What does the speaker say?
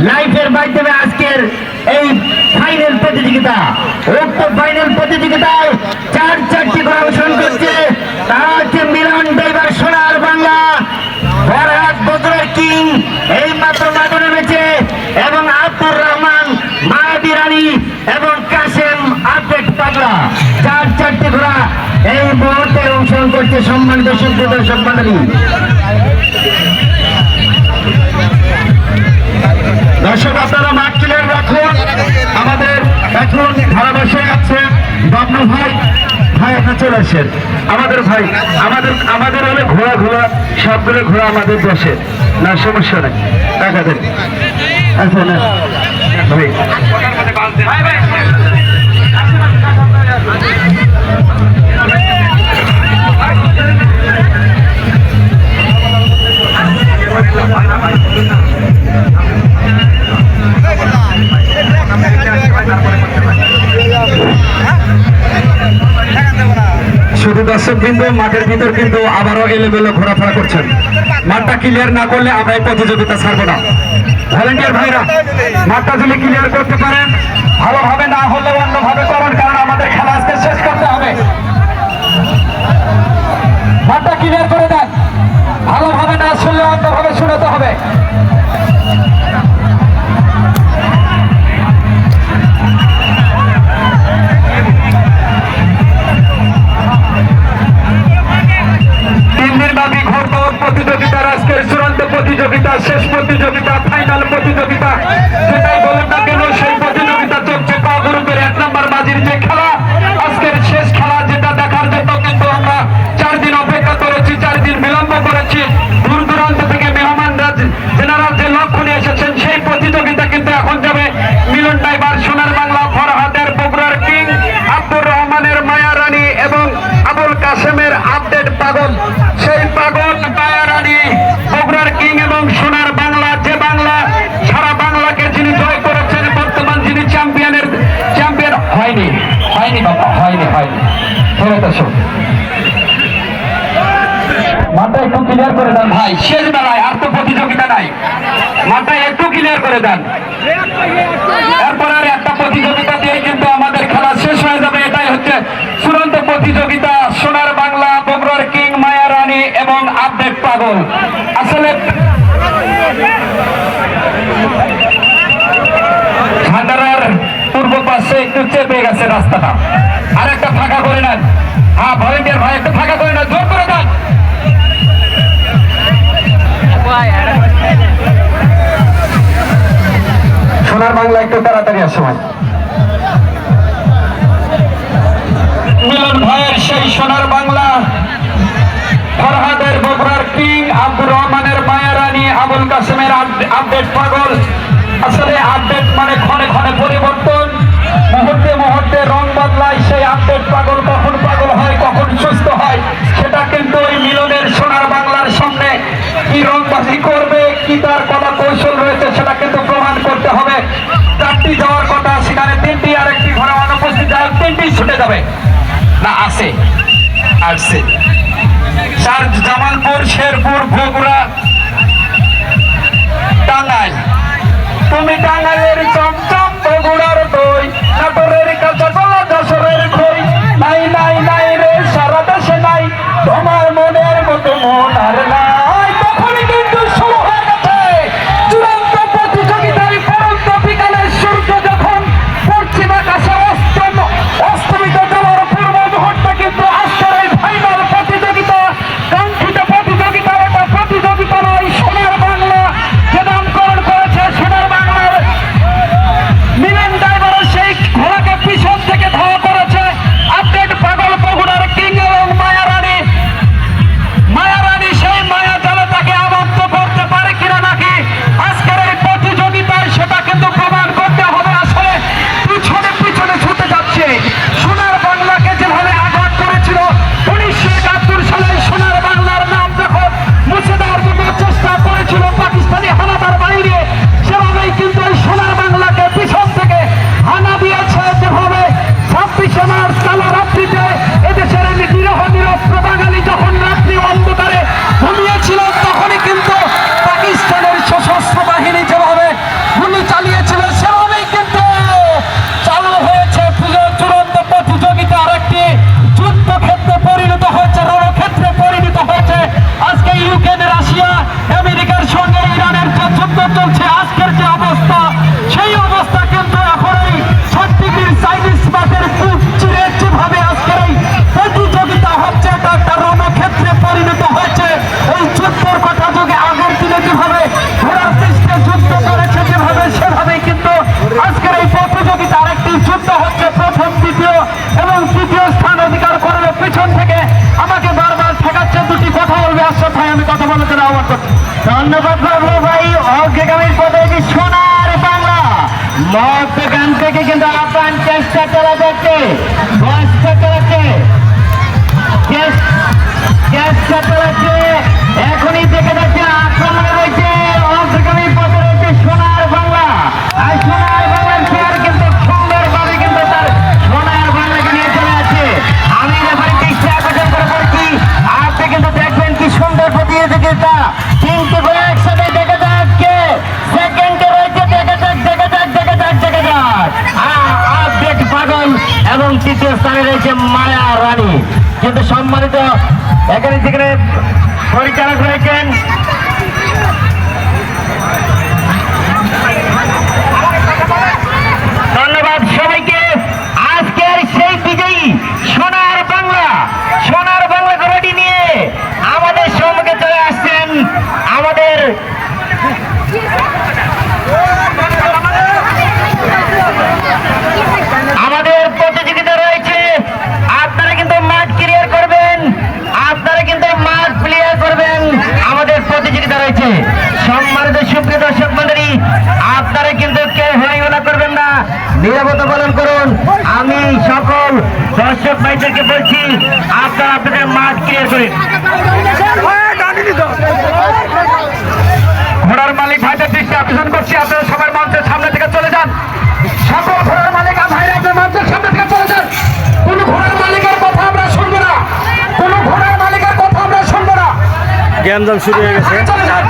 লাইভের মাধ্যমে আজকের এই ফাইনাল প্রতিযোগিতা। উক্ত ফাইনাল প্রতিযোগিতায় চারটি করে অংশগ্রহণ করছে। তারা হচ্ছে মিলন ড্রাইভার সোনার বাংলা, ফরহাদ বদরের কিং এই মাত্র মাঠে নেমেছে, এবং আব্দুর রহমান মায়াবী রানী এবং কাশেম আপডেট পাগলা। চারটি ঘোড়া এই মুহূর্তে অংশগ্রহণ করছে। সম্মানিত সুপ্রিয় দর্শক মণ্ডলী, দর্শক আপনারা মাঠ ক্লিয়ার রাখুন। আমাদের এখন ধারাভাষ্যে আছে বাবলু ভাই। ভাই আপনার চলে আসেন। আমাদের ভাই আমাদের হলে ঘোড়া সবগুলো ঘোড়া আমাদের দেশে, না সমস্যা নেই, টাকা দেন। আচ্ছা না ভাই, শুধু দর্শক বিন্দু মাঠের ভিতর কিন্তু আবারও এলোমেলো ঘোরাফেরা করছেন। মাঠটা ক্লিয়ার না করলে আমরা এই প্রতিযোগিতা ছাড়বো না। ভলেন্টিয়ার ভাইরা মাঠটা যদি ক্লিয়ার করতে পারেন ভালোভাবে, না হলে অন্যভাবে করুন, কারণ আমাদের খেলা আজকে শেষ করতে হবে। মাঠটা ক্লিয়ার করে দেন, ভালোভাবে না শুনলে অন্যভাবে শুনাতে হবে। প্রতিযোগিতার আজকের চূড়ান্ত প্রতিযোগিতা, শেষ প্রতিযোগিতা, ফাইনাল প্রতিযোগিতা, যেটাই বলেন না কেন সেই প্রতিযোগিতা চলছে। পা গ্রুপের 1 নম্বর বাজির যে খেলা, আজকের শেষ খেলা, যেটা দেখার জন্য কিন্তু আমরা 4 দিন অপেক্ষা করেছি, 4 দিন বিলম্ব করেছি। দূর দূরান্ত থেকে মেহমানরা যেনারা যে লক্ষ্য নিয়ে এসেছেন, সেই প্রতিযোগিতা কিন্তু এখন যাবে মিলন ড্রাইভার সোনার বাংলা, ফরহাদের বগুড়ার কিং, আব্দুর রহমানের মায়া রানী এবং আবুল কাশেমের আপডেট পাগল। সেই পাগল মায়া রানী, বগুড়ার কিং এবং সোনার বাংলা, যে বাংলা সারা বাংলাকে যিনি জয় করেছেন, বর্তমান যিনি চ্যাম্পিয়ন হয়নি বাবা, হয়নি ফেরত আসো। মাঠটা একটু ক্লিয়ার করে দেন ভাই, শেষ বেলায় আর তো প্রতিযোগিতা নাই, মাঠটা একটু ক্লিয়ার করে দেন। এরপর আর একটা প্রতিযোগিতা দিয়ে কিন্তু আমাদের খেলা শেষ হয়ে যাবে। এটাই হচ্ছে চূড়ান্ত প্রতিযোগিতা, সোনার বাংলা, বগুড়ার কিং, মায়া রানী এবং আপডেট পাগল। আসলে ভান্ডারার পূর্ব পাশে একটু চেপে গেছে রাস্তাটা, আর একটা ফাঁকা করে নেন। হ্যাঁ ভলেন্টিয়ার ভাই, একটু ফাঁকা করে নেন, জোর করে দেন। সোনার বাংলা একটু তাড়াতাড়ি সময়। মিলন ভাইয়ের সেই সোনার বাংলা, ফরহাদের বগুড়ার কিং, আব্দুর রহমানের মায়া রানী, আবুল কাশেমের আপডেট পাগল। আসলে আপডেট মানে ক্ষণে ক্ষণে পরিবর্তন, মুহূর্তে মুহূর্তে রং বদলায়। সেই আপডেট পাগল কখন পাগল হয়, কখন সুস্থ হয়, সেটা কিন্তু ওই মিলনের সোনার বাংলার সামনে কি রংবাজি করবে, কি তার কলা কৌশল রয়েছে, সেটা কিন্তু প্রমাণ করতে হবে। 4টি যাওয়ার কথা, সেখানে 3টি, আর একটি ঘোড়া অনুপস্থিত, 3টি ছুটে যাবে না, আসছে জামালপুর, শেরপুর, বগুড়া, টাঙ্গাইল। তুমি টাঙ্গাইলের চমচম, বগুড়ার দই, নাটোরের কাঁচা কলা, যশোরের খই, নাই রে সারা দেশে নাই তোমার মনের মতো মন আর নাই। তখন কিন্তু শুরু হয়ে গেছে চূড়ান্ত প্রতিযোগিতার পরন্ত বিকালের সূর্য যখন পশ্চিম আকাশে অস্তমিত যাওয়ার পূর্ব মুহূর্তে কিন্তু আজকের এই ফাইনাল প্রতিযোগিতা, কাঙ্ক্ষিত প্রতিযোগিতা, এটা প্রতিযোগিতা নয়। সোনার বাংলা যে নামকরণ করেছে, সোনার বাংলার কথা বলার জন্য আহ্বান করছি। ধন্যবাদ বাবু ভাই। অগ্রগামীর পথে যে সোনার বাংলা মধ্যখান থেকে কিন্তু আপ্রাণ চেষ্টা চালা যাচ্ছে, চেষ্টা চালাচ্ছে, চেষ্টা চালাচ্ছে। এখনই দেখে যাচ্ছে আক্রমণে রয়েছে, অগ্রগামীর পথে রয়েছে সোনার বাংলা। আর সোনার বাংলার চেয়ার কিন্তু সুন্দরভাবে কিন্তু তার সোনার বাংলাকে নিয়ে চলে আছে। আমি রেফারি দৃষ্টি আকর্ষণ করে বলছি, আপনি কিন্তু দেখবেন কি সুন্দর প্রতিযোগিতা। তিনটি করে একসাথে দেখা যাচ্ছে, সেকেন্ডে রয়েছে, দেখা যাক দেখা যাক দেখা যাক দেখা যাক। আপডেট পাগল এবং তৃতীয় স্থানে রয়েছে মায়া রানী। কিন্তু সম্মানিত এখানে যেখানে পরিচালক রয়েছেন, ধন্যবাদ সবাইকে। আজকের সেই বিজয়ী সোনার বাংলা, সোনার বাংলা গরুটি নিয়ে আমাদের সম্মুখে চলে আসছেন আমাদের প্রতিযোগিতা রয়েছে। আপনারা কিন্তু মাঠ ক্লিয়ার করবেন, আপনারা কিন্তু মাঠ ক্লিয়ার করবেন। আমাদের প্রতিযোগিতা রয়েছে। সম্মানিত সুপ্রিয় দর্শক মন্ডলী, আপনারা কিন্তু কেউ হইহল্লা করবেন না, নিরাপত্তা পালন করুন। আমি সকল দর্শক ভাইদেরকে বলছি, আপনারা আপনাদের মাঠ ক্লিয়ার করেন। ঘোড়ার মালিক ভাইদের দৃষ্টি আকর্ষণ করছি, আপনারা সবাই মঞ্চের সামনে থেকে চলে যান। সকল ঘোড়ার মালিক ভাইরা আপনার মঞ্চের সামনে থেকে চলে যান। কোন ঘোড়ার মালিকের কথা আমরা শুনবো না, কোন ঘোড়ার মালিকের কথা আমরা শুনবো না। জ্ঞানদান শুরু হয়ে গেছে। চলে যান।